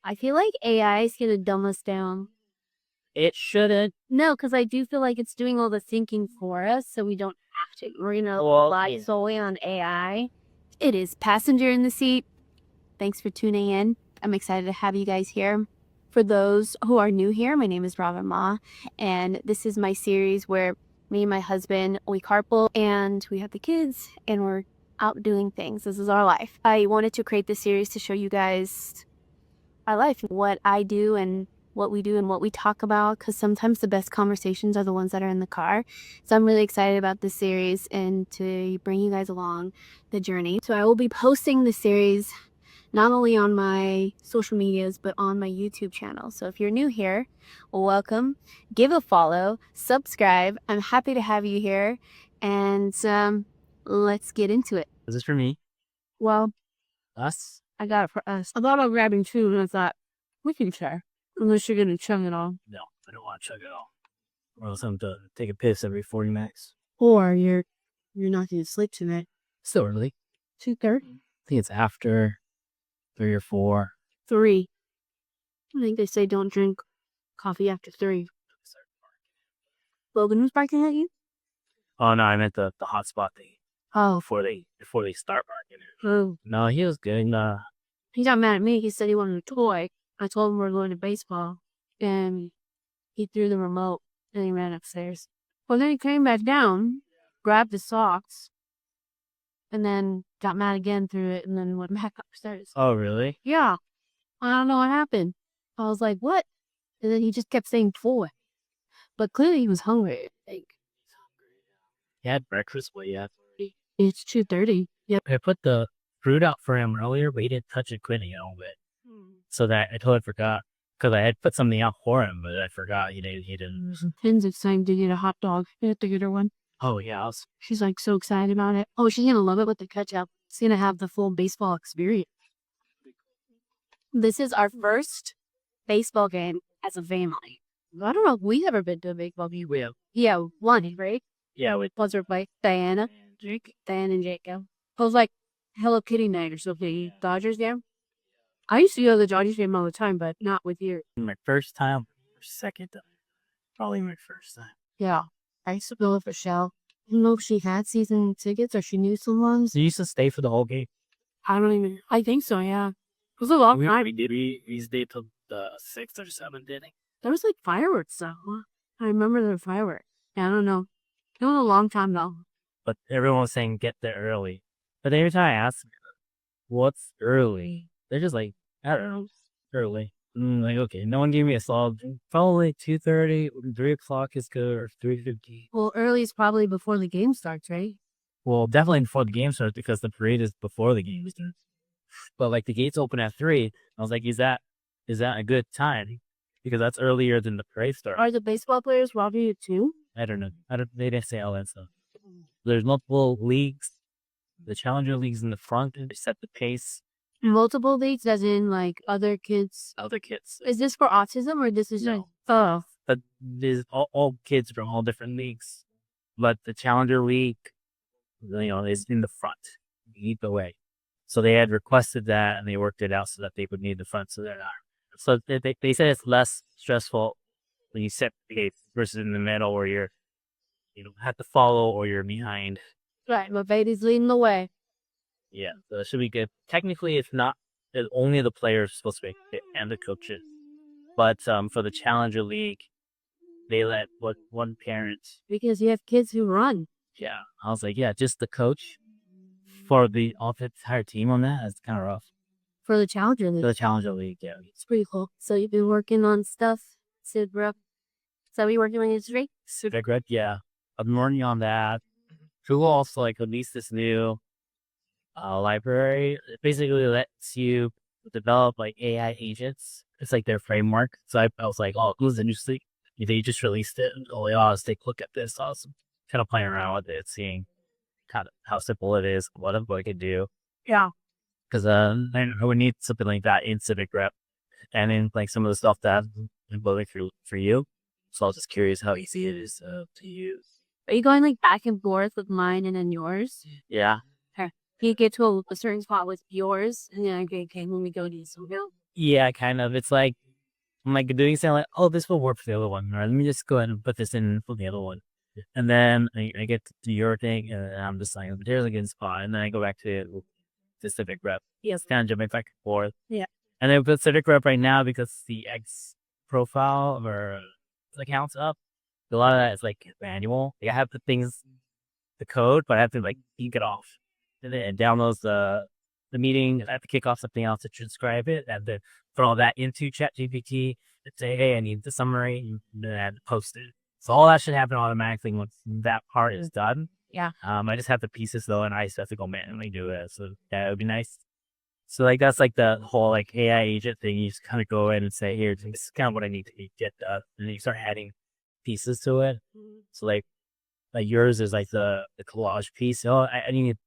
I feel like AI is going to dumb us down. It shouldn't. No, because I do feel like it's doing all the thinking for us, so we don't have to. We're going to rely solely on AI. It is Passenger in the Seat. Thanks for tuning in. I'm excited to have you guys here. For those who are new here, my name is Robin Ma, and this is my series where me and my husband, we carpool, and we have the kids, and we're out doing things. This is our life. I wanted to create this series to show you guys our life, what I do and what we do and what we talk about, because sometimes the best conversations are the ones that are in the car. So I'm really excited about this series and to bring you guys along the journey. So I will be posting the series not only on my social medias, but on my YouTube channel. So if you're new here, welcome, give a follow, subscribe. I'm happy to have you here, and let's get into it. Is this for me? Well, Us? I got it for us. I thought about grabbing two, and I thought, we can share. Unless you're going to chug it all. No, I don't want to chug it all. Or else I'm to take a piss every 40 minutes. Or you're not going to sleep tonight. Still early. 2:30? I think it's after 3 or 4. 3. I think they say don't drink coffee after 3. Logan was barking at you? Oh no, I meant the hotspot thing. Oh. Before they start barking. Oh. No, he was good. He got mad at me. He said he wanted a toy. I told him we're going to baseball, and he threw the remote, and he ran upstairs. Well, then he came back down, grabbed his socks, and then got mad again, threw it, and then went back upstairs. Oh, really? Yeah. I don't know what happened. I was like, what? And then he just kept saying toy. But clearly he was hungry, I think. He had breakfast, but yeah. It's 2:30. Yep. I put the fruit out for him earlier, but he didn't touch it quitting a little bit. So that I totally forgot. Because I had put something out for him, but I forgot he didn't. Pins it's time to get a hot dog. I have to get her one. Oh, yeah. She's like so excited about it. Oh, she's going to love it with the ketchup. She's going to have the full baseball experience. This is our first baseball game as a family. I don't know if we've ever been to a baseball game. We have. Yeah, one, right? Yeah, with What's her play? Diana and Jacob. It was like Hello Kitty night or something. Dodgers game. I used to go to the Dodgers game all the time, but not with you. my first time, or second time. Probably my first time. Yeah. I used to go with Michelle. I don't know if she had season tickets or she knew someone. So you used to stay for the whole game? I think so, yeah. It was a long time. We stayed till the 6th or 7th inning. There was like fireworks though. I remember there were fireworks. Yeah, I don't know. It was a long time though. But everyone was saying get there early. But every time I ask them, what's early? They're just like, I don't know, early. Like, okay, no one gave me a solid. Probably 2:30, 3 o'clock is good, or 3:50. Well, early is probably before the game starts, right? Well, definitely before the game starts because the parade is before the game starts. But like the gates open at 3. I was like, is that a good time? Because that's earlier than the parade starts. Are the baseball players robbing you too? I don't know. They didn't say all that stuff. There's multiple leagues. The Challenger leagues in the front. They set the pace. Multiple leagues, as in like other kids. Other kids. Is this for autism or this is No. Oh. But there's all kids from all different leagues. But the Challenger league, is in the front. You lead the way. So they had requested that, and they worked it out so that they would need the front. So they're not. So they said it's less stressful when you set the gate versus in the middle where you have to follow or you're behind. Right, but Beatty's leading the way. Yeah, so it should be good. Technically, it's not. It's only the players supposed to be and the coaches. But for the Challenger League, they let one parent. Because you have kids who run. Yeah, I was like, yeah, just the coach for the entire team on that. That's kind of rough. For the Challenger League. For the Challenger League, yeah. It's pretty cool. So you've been working on stuff, Sidbrook. So you working on your street? Sidbrook, yeah. I've been working on that. Google also released this new library. It basically lets you develop AI agents. It's like their framework. So I was like, oh, it was interesting. They just released it. Oh, yeah, let's take a look at this. I was kind of playing around with it, seeing kind of how simple it is, what I could do. Yeah. Because I would need something like that in Civic Rep, and in some of the stuff that I'm building for you. So I was just curious how easy it is to use. Are you going back and forth with mine and then yours? Yeah. Okay. You get to a certain spot with yours, and then okay, when we go to Eastville? Yeah, kind of. It's like I'm like doing something like, oh, this will work for the other one, or let me just go ahead and put this in for the other one. And then I get to do your thing, and I'm just like, there's a good spot, and then I go back to the Civic Rep. Yes, kind of jumping back and forth. Yeah. And then with Civic Rep right now because the X profile or accounts up, a lot of that is like manual. Like I have the things, the code, but I have to like ink it off, and then it downloads the meeting. I have to kick off something else to transcribe it, and then put all that into ChatGPT and say, hey, I need the summary, and then post it. So all that should happen automatically once that part is done. Yeah. I just have the pieces though, and I still have to go manually do it. So that would be nice. So like that's like the whole like AI agent thing. You just kind of go in and say, here, this is kind of what I need to get done, and then you start adding pieces to it. So like yours is like the collage piece. Oh, I need,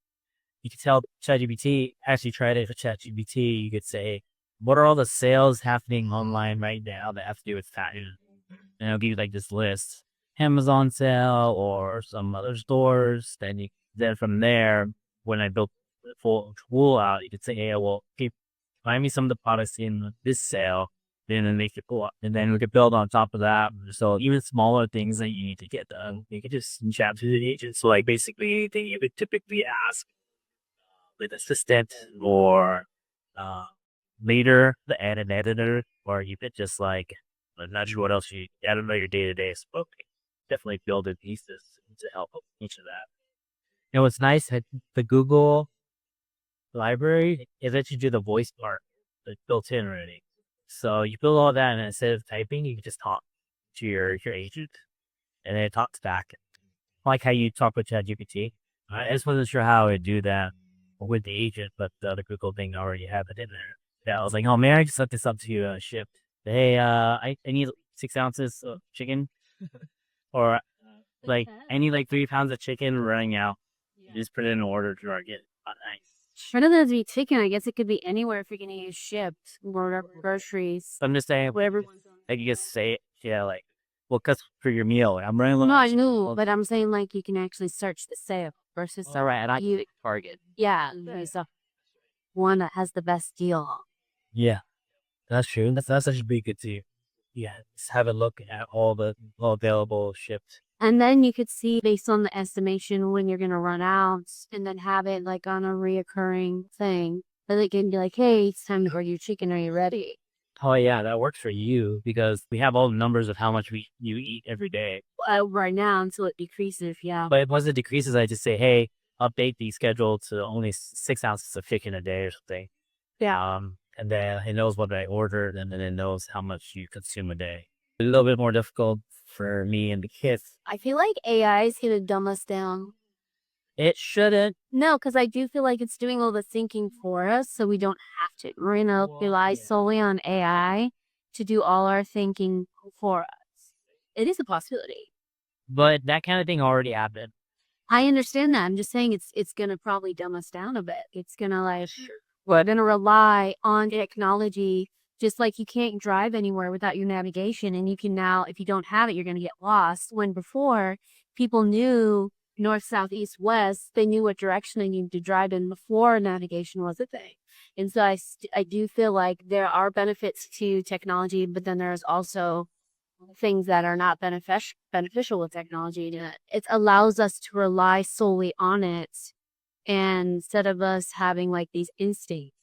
you could tell ChatGPT, actually tried it for ChatGPT. You could say, what are all the sales happening online right now that have to do with fashion? And it'll give you like this list, Amazon sale or some other stores. Then from there, when I built the full tool out, you could say, hey, well, okay, find me some of the products in this sale. Then make it pull up, and then we could build on top of that. So even smaller things that you need to get done, you could just chat to the agent. So like basically anything you would typically ask with assistant or uh, later the add an editor, or you could just like, I'm not sure what else I don't know your day to day, so definitely build in pieces to help each of that. You know what's nice? The Google library is that you do the voice part that's built in already. So you build all that, and instead of typing, you can just talk to your agent, and then it talks back, like how you talk with ChatGPT. I just wasn't sure how I would do that with the agent, but the other Google thing already have it in there. Yeah, I was like, oh man, I just set this up to ship. Hey, I need 6 ounces of chicken, or like I need like 3 pounds of chicken running out. You just put it in an order to our get. Nice. Rather than be chicken, I guess it could be anywhere if you're gonna use shipped or groceries. So I'm just saying, Whatever. like you just say it, yeah, like, well, cause for your meal, I'm running low. No, I knew, but I'm saying like you can actually search the sale versus All right, and I you Target. yeah, use the one that has the best deal. Yeah, that's true. That's actually pretty good too. Yeah, just have a look at all available shipped. And then you could see based on the estimation when you're gonna run out, and then have it like on a reoccurring thing. But it can be like, hey, it's time to order your chicken. Are you ready? Oh yeah, that works for you because we have all the numbers of how much you eat every day. Right now until it decreases, yeah. But once it decreases, I just say, hey, update the schedule to only 6 ounces of chicken a day or something. Yeah. And then it knows what I ordered, and then it knows how much you consume a day. A little bit more difficult for me and the kids. I feel like AI is gonna dumb us down. It shouldn't. No, because I do feel like it's doing all the thinking for us, so we don't have to. We're gonna rely solely on AI to do all our thinking for us. It is a possibility. But that kind of thing already happened. I understand that. I'm just saying it's gonna probably dumb us down a bit. It's gonna like we're gonna rely on technology, just like you can't drive anywhere without your navigation, and you can now, if you don't have it, you're gonna get lost. When before people knew north, south, east, west, they knew what direction they needed to drive in before navigation was a thing. And so I do feel like there are benefits to technology, but then there's also things that are not beneficial with technology. It allows us to rely solely on it, and instead of us having like these instincts.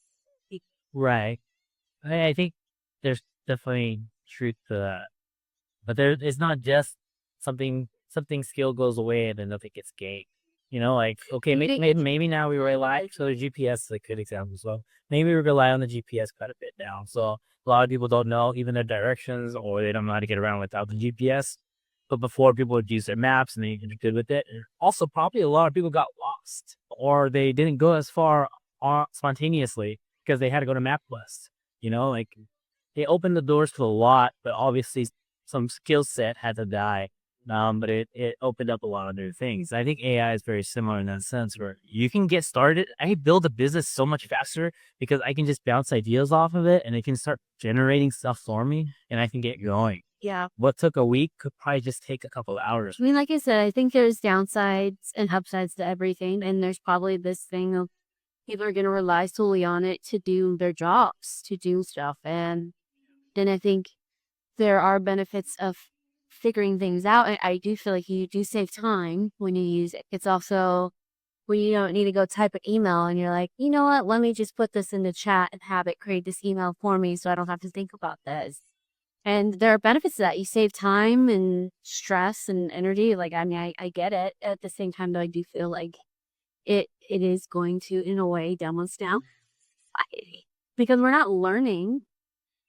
Right. I think there's definitely truth to that. But it's not just something skill goes away and then nothing gets gained. You know, like, okay, maybe now we rely, so the GPS is a good example as well. Maybe we rely on the GPS quite a bit now. So a lot of people don't know even their directions, or they don't know how to get around without the GPS. But before, people would use their maps and they get good with it. And also, probably a lot of people got lost, or they didn't go as far spontaneously because they had to go to MapQuest. You know, like they opened the doors to a lot, but obviously some skill set had to die. But it opened up a lot of new things. I think AI is very similar in that sense where you can get started. I can build a business so much faster because I can just bounce ideas off of it and it can start generating stuff for me and I can get going. Yeah. What took a week could probably just take a couple of hours. I mean, like I said, I think there's downsides and upsides to everything. And there's probably this thing of people are going to rely solely on it to do their jobs, to do stuff. And then I think there are benefits of figuring things out. And I do feel like you do save time when you use it. It's also when you don't need to go type an email and you're like, you know what, let me just put this in the chat and have it create this email for me so I don't have to think about this. And there are benefits to that. You save time and stress and energy. Like, I mean, I get it. At the same time, though, I do feel like it is going to, in a way, dumb us down. Because we're not learning.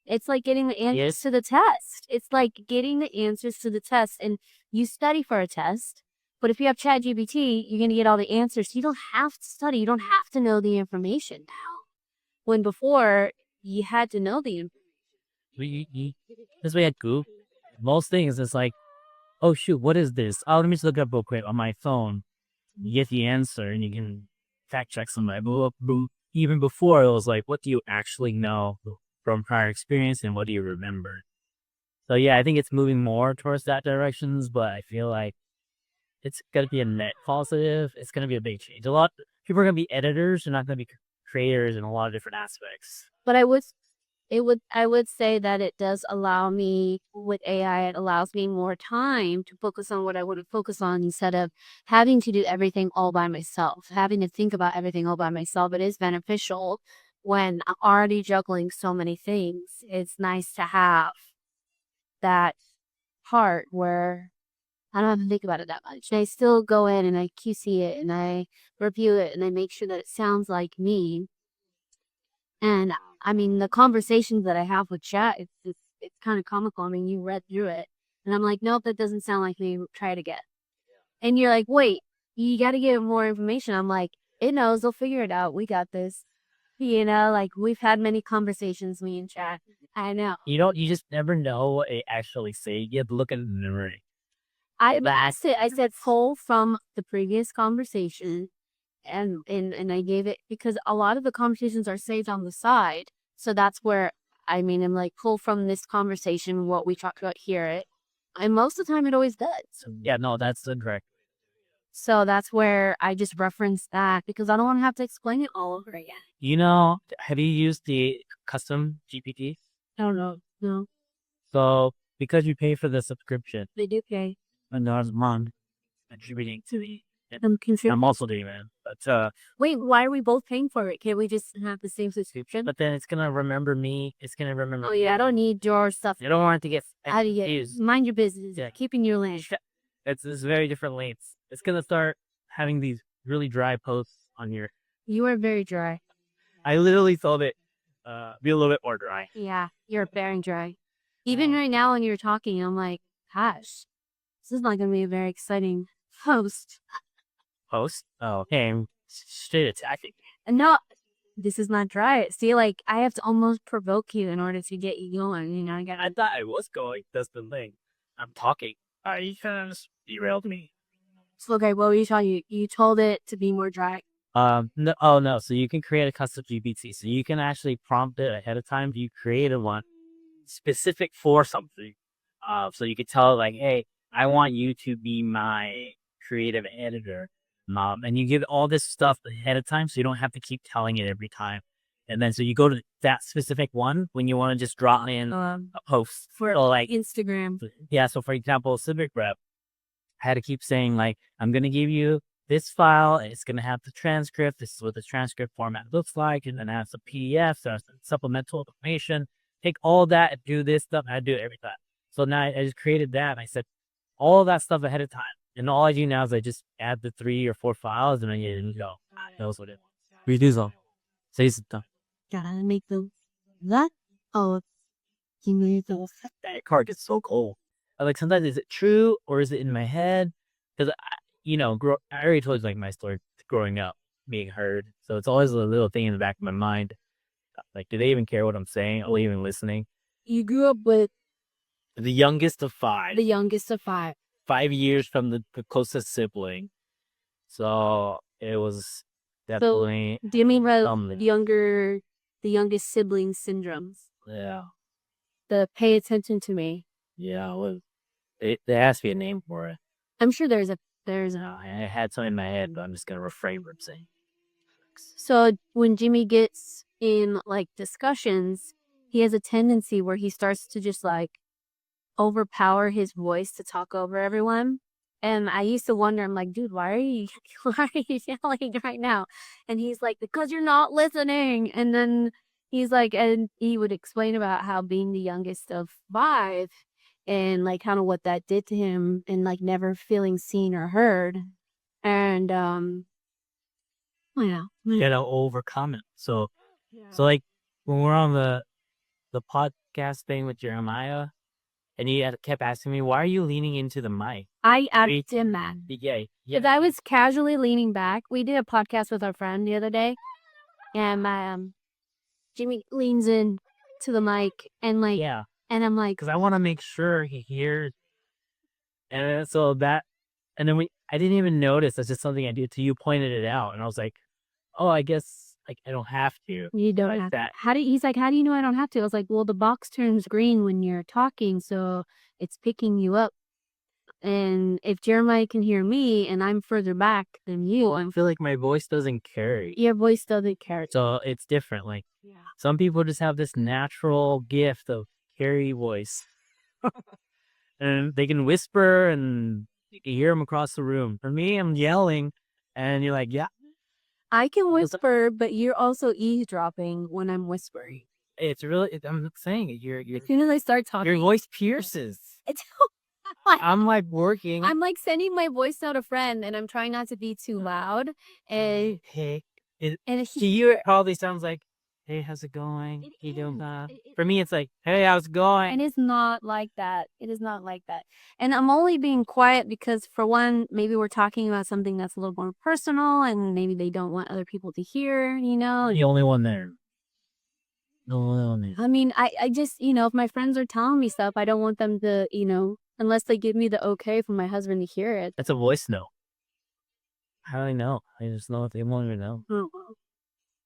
It's like getting the answers to the test. It's like getting the answers to the test. And you study for a test. But if you have ChatGPT, you're going to get all the answers. You don't have to study. You don't have to know the information now. When before, you had to know the information. This way at Google, most things it's like, oh shoot, what is this? Oh, let me just look up real quick on my phone. You get the answer and you can fact check somebody. But even before, it was like, what do you actually know from prior experience and what do you remember? So yeah, I think it's moving more towards that directions, but I feel like it's going to be a net positive. It's going to be a big change. A lot people are going to be editors. They're not going to be creators in a lot of different aspects. But I would say that it does allow me, with AI, it allows me more time to focus on what I want to focus on instead of having to do everything all by myself, having to think about everything all by myself. It is beneficial when I'm already juggling so many things. It's nice to have that part where I don't have to think about it that much. And I still go in and I QC it and I review it and I make sure that it sounds like me. And I mean, the conversations that I have with chat, it's kind of comical. I mean, you read through it and I'm like, nope, that doesn't sound like me. Try it again. And you're like, wait, you got to give more information. I'm like, it knows. They'll figure it out. We got this. You know, like we've had many conversations, me and chat. I know. You just never know what it actually say. You have to look at the memory. I said pull from the previous conversation and I gave it because a lot of the conversations are saved on the side. So that's where I'm like pull from this conversation what we talked about here. And most of the time it always does. Yeah, no, that's incorrect. So that's where I just reference that because I don't want to have to explain it all over again. You know, have you used the custom GPT? I don't know. No. So because you pay for the subscription, They do pay. $1 a month contributing to me. I'm I'm also doing that. But wait, why are we both paying for it? Can't we just have the same subscription? but then it's gonna remember me. It's gonna remember. Oh yeah, I don't need your stuff. You don't want it to get Out of here. Mind your business. Yeah. Keeping your lane. It's very different lanes. It's gonna start having these really dry posts on your. You are very dry. I literally told it be a little bit more dry. Yeah, you're very dry. Even right now when you're talking, I'm like, gosh, this is not gonna be a very exciting post. Post? Oh, okay. I'm straight attacking. No, this is not dry. See, like I have to almost provoke you in order to get you going. You know, I thought I was going. That's the thing. I'm talking. You kind of derailed me. So, okay, what were you talking? You told it to be more dry. No, oh no. So you can create a custom GPT. So you can actually prompt it ahead of time. You create a one specific for something. So you could tell it like, hey, I want you to be my creative editor. And you give all this stuff ahead of time, so you don't have to keep telling it every time. And then so you go to that specific one when you want to just drop in a post for like Instagram. Yeah. So for example, Civic Rep, I had to keep saying like, I'm gonna give you this file. And it's gonna have the transcript. This is what the transcript format looks like, and then it has some PDFs, there's supplemental information. Take all that and do this stuff. I do it every time. So now I just created that. And I said all of that stuff ahead of time. And all I do now is I just add the 3 or 4 files and then go. Knows what it is. Redo them. Say something. Gotta make them that. Oh, you need those. That card gets so cold. Like sometimes is it true or is it in my head? Because I already told you like my story growing up, being heard. So it's always a little thing in the back of my mind. Like, do they even care what I'm saying? Are they even listening? You grew up with the youngest of 5. The youngest of 5. 5 years from the closest sibling. So it was definitely. So, do you mean by the youngest sibling syndromes? Yeah. The pay attention to me. Yeah, well, there has to be a name for it. I'm sure there's a. I had something in my head, but I'm just gonna refrain from saying. works. So when Jimmy gets in like discussions, he has a tendency where he starts to just like overpower his voice to talk over everyone. And I used to wonder, I'm like, dude, why are you yelling right now? And he's like, because you're not listening. And then he's like, and he would explain about how being the youngest of 5 and like kind of what that did to him and like never feeling seen or heard. And yeah. You gotta overcome it. So like when we're on the podcast thing with Jeremiah, and he kept asking me, "Why are you leaning into the mic?" I asked him that. Yeah. Because I was casually leaning back. We did a podcast with our friend the other day, and Jimmy leans in to the mic and like, and I'm like, because I want to make sure he hears. And so that, and then I didn't even notice. That's just something I did till you pointed it out, and I was like, "Oh, I guess like I don't have to." You don't like have that. he's like, how do you know I don't have to? I was like, well, the box turns green when you're talking, so it's picking you up. And if Jeremiah can hear me and I'm further back than you, I feel like my voice doesn't carry. Your voice doesn't carry. So it's different. Like some people just have this natural gift of carry voice. And they can whisper and you can hear them across the room. For me, I'm yelling and you're like, yeah. I can whisper, but you're also eavesdropping when I'm whispering. It's really, I'm saying it. As soon as I start talking, your voice pierces. It's I'm like working. I'm like sending my voice to a friend and I'm trying not to be too loud. And hey, and to you, it probably sounds like, hey, how's it going? You doing that? For me, it's like, hey, how's it going? And it's not like that. It is not like that. And I'm only being quiet because, for one, maybe we're talking about something that's a little more personal and maybe they don't want other people to hear, you know? The only one there. No. I mean, I just, you know, if my friends are telling me stuff, I don't want them to, you know, unless they give me the okay from my husband to hear it. That's a voice note. How do I know? I just know if they won't even know. Oh, well.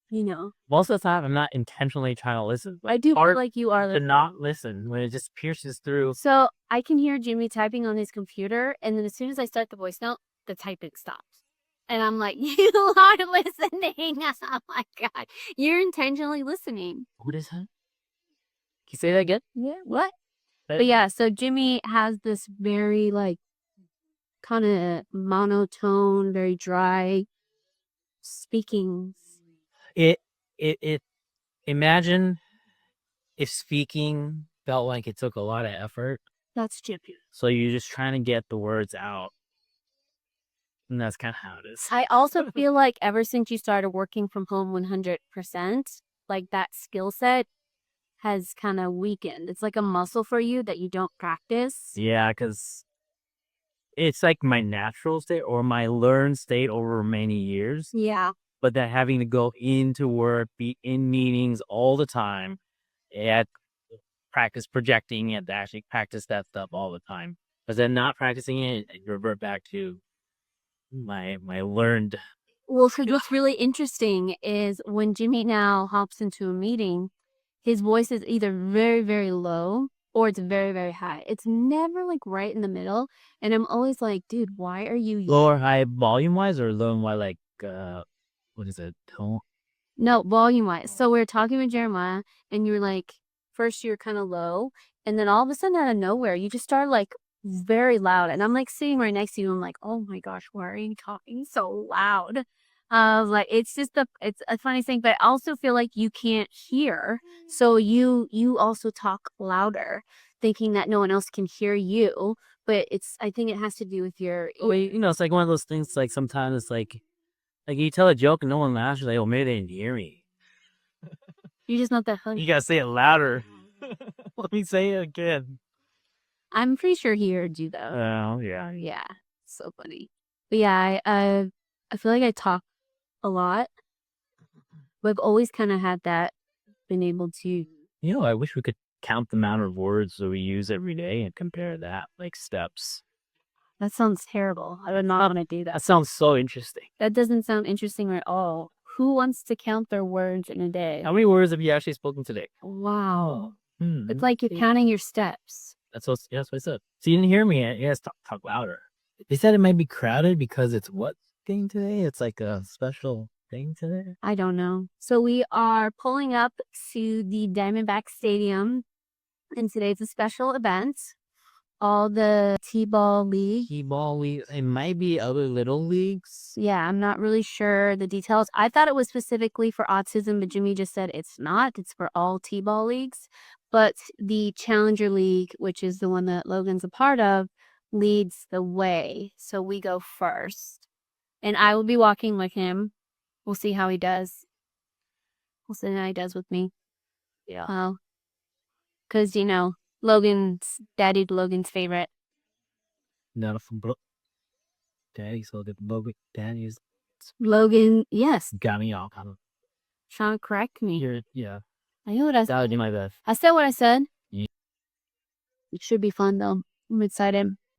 You know. Most of the time, I'm not intentionally trying to listen. I do feel like you are to not listen when it just pierces through. So I can hear Jimmy typing on his computer, and then as soon as I start the voice note, the typing stops. And I'm like, you are listening. Oh my God. You're intentionally listening. What is that? Can you say that again? Yeah. What? But yeah, so Jimmy has this very like kind of monotone, very dry speaking. Imagine if speaking felt like it took a lot of effort. That's Jimmy. So you're just trying to get the words out. And that's kind of how it is. I also feel like ever since you started working from home 100%, like that skill set has kind of weakened. It's like a muscle for you that you don't practice. Yeah, because it's like my natural state or my learned state over many years. Yeah. But then having to go into work, be in meetings all the time, and practice projecting and actually practice that stuff all the time. But then not practicing it, and revert back to my learned. Well, so what's really interesting is when Jimmy now hops into a meeting, his voice is either very, very low or it's very, very high. It's never like right in the middle. And I'm always like, dude, why are you low or high volume wise or low and why like what is it? Tone? No, volume wise. So we were talking with Jeremiah and you were like, first you're kind of low, and then all of a sudden out of nowhere, you just start like very loud. And I'm like sitting right next to you. I'm like, oh my gosh, why are you talking so loud? Like it's just it's a funny thing, but I also feel like you can't hear. So you also talk louder, thinking that no one else can hear you. But I think it has to do with your. Well, you know, it's like one of those things. Like sometimes it's like you tell a joke and no one laughs. You're like, oh, maybe they didn't hear me. You're just not that funny. You gotta say it louder. Let me say it again. I'm pretty sure he heard you though. Oh yeah. Yeah, so funny. But yeah, I feel like I talk a lot. But I've always kind of had that, been able to. You know, I wish we could count the amount of words that we use every day and compare that, like steps. That sounds terrible. I would not want to do that. That sounds so interesting. That doesn't sound interesting at all. Who wants to count their words in a day? How many words have you actually spoken today? Wow. It's like you're counting your steps. That's what I said. So you didn't hear me. You guys talk louder. They said it might be crowded because it's what game today? It's like a special thing today? I don't know. So we are pulling up to the Diamondback Stadium, and today's a special event. All the T-ball league. T-ball league. It might be other little leagues. Yeah, I'm not really sure the details. I thought it was specifically for autism, but Jimmy just said it's not. It's for all T-ball leagues. But the Challenger League, which is the one that Logan's a part of, leads the way. So we go first. And I will be walking with him. We'll see how he does. We'll see how he does with me. Yeah. Well, because, you know, Logan's favorite. Not from Daddy, so the Daddy's Logan, yes. got me off. Trying to correct me. Yeah. I know what I said. That would do my best. I said what I said. Yeah. It should be fun, though. I'm excited.